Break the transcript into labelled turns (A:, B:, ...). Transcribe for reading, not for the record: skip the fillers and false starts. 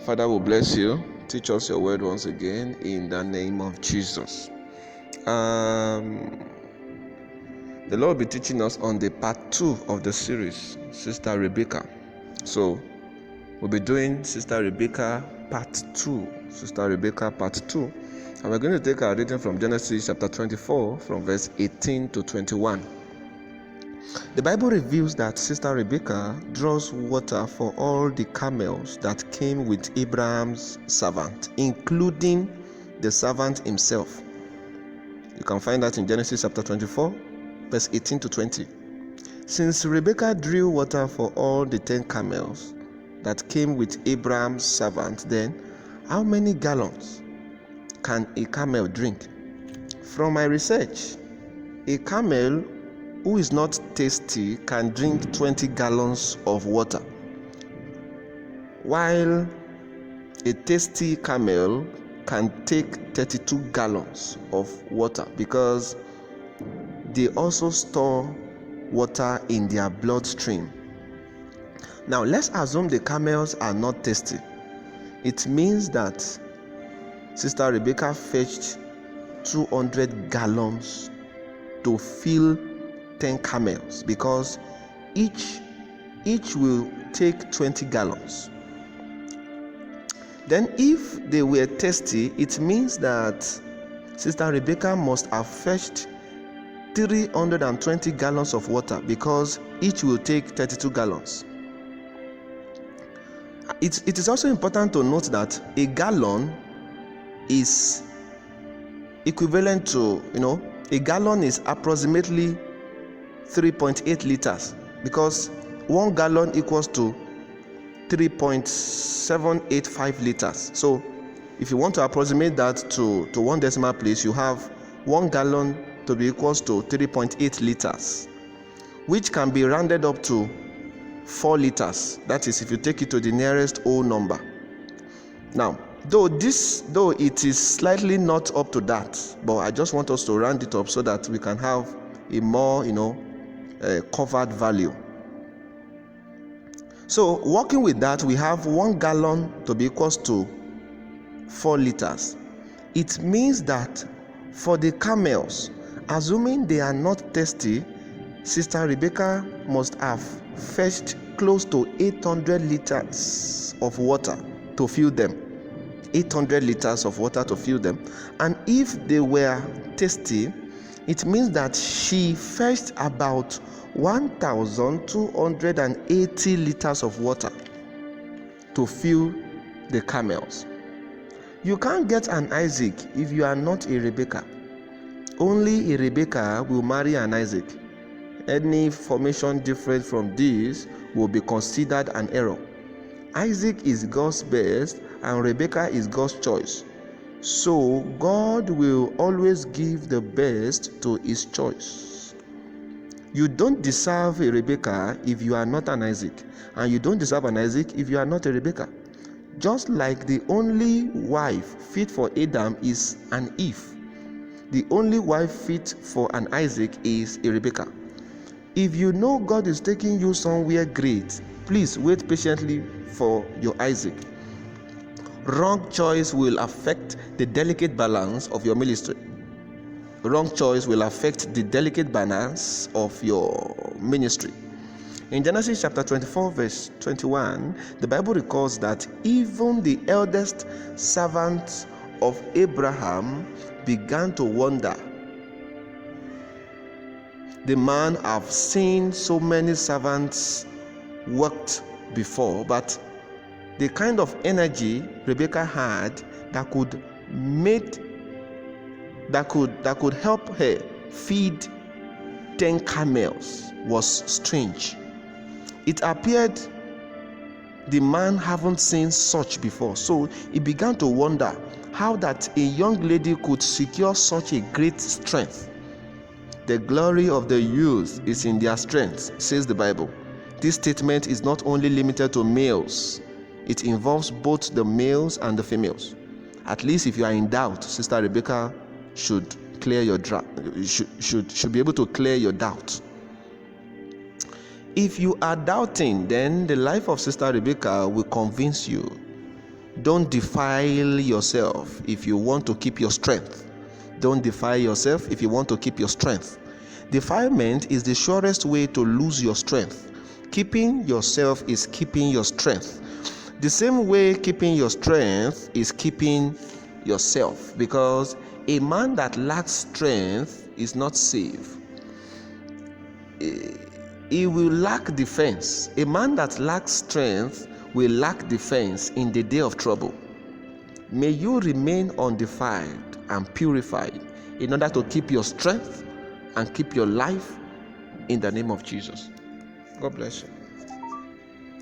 A: Father, we bless you. Teach us your word once again in the name of Jesus. The Lord will be teaching us on the part 2 of the series, Sister Rebecca. So we'll be doing Sister Rebecca part 2. Sister Rebecca part 2. And we're going to take our reading from Genesis chapter 24 from verse 18 to 21. The Bible reveals that Sister Rebecca draws water for all the camels that came with Abraham's servant, including the servant himself. You can find that in Genesis chapter 24, verse 18 to 20. Since Rebecca drew water for all the 10 camels that came with Abraham's servant, then how many gallons can a camel drink? From my research, a camel who is not tasty can drink 20 gallons of water, while a tasty camel can take 32 gallons of water because they also store water in their bloodstream. Now, let's assume the camels are not tasty. It means that Sister Rebecca fetched 200 gallons to fill 10 camels because each will take 20 gallons. Then if they were tasty, it means that Sister Rebecca must have fetched 320 gallons of water because each will take 32 gallons. It is also important to note that a gallon is equivalent to, a gallon is approximately 3.8 liters because 1 gallon equals to 3.785 liters. So if you want to approximate that to one decimal place, you have 1 gallon to be equals to 3.8 liters, which can be rounded up to 4 liters. That is if you take it to the nearest whole number. Now, though it is slightly not up to that, but I just want us to round it up so that we can have a more, covered value. So working with that, we have 1 gallon to be equals to 4 liters. It means that for the camels, assuming they are not thirsty, Sister Rebecca must have fetched close to 800 liters of water to fill them. 800 liters of water to fill them. And if they were thirsty, it means that she fetched about 1,280 liters of water to fill the camels. You can't get an Isaac if you are not a Rebecca. Only a Rebecca will marry an Isaac. Any formation different from this will be considered an error. Isaac is God's best and Rebecca is God's choice. So God will always give the best to his choice. You don't deserve a Rebecca if you are not an Isaac, and you don't deserve an Isaac if you are not a Rebecca. Just like the only wife fit for Adam is an Eve, the only wife fit for an Isaac is a Rebecca. If you know God is taking you somewhere great, please wait patiently for your Isaac. Wrong choice will affect the delicate balance of your ministry. Wrong choice will affect the delicate balance of your ministry. In Genesis chapter 24, verse 21, the Bible records that even the eldest servant of Abraham began to wonder. The man have seen so many servants worked before, but the kind of energy Rebecca had that could help her feed 10 camels was strange. It appeared the man haven't seen such before, so he began to wonder how that a young lady could secure such a great strength. The glory of the youth is in their strength, says the Bible. This statement is not only limited to males. It involves both the males and the females. At least if you are in doubt, Sister Rebecca should clear your should be able to clear your doubt. If you are doubting, then the life of Sister Rebecca will convince you. Don't defile yourself if you want to keep your strength. Don't defile yourself if you want to keep your strength. Defilement is the surest way to lose your strength. Keeping yourself is keeping your strength. The same way keeping your strength is keeping yourself, because a man that lacks strength is not safe. He will lack defense. A man that lacks strength will lack defense in the day of trouble. May you remain undefiled and purified in order to keep your strength and keep your life in the name of Jesus. God bless you.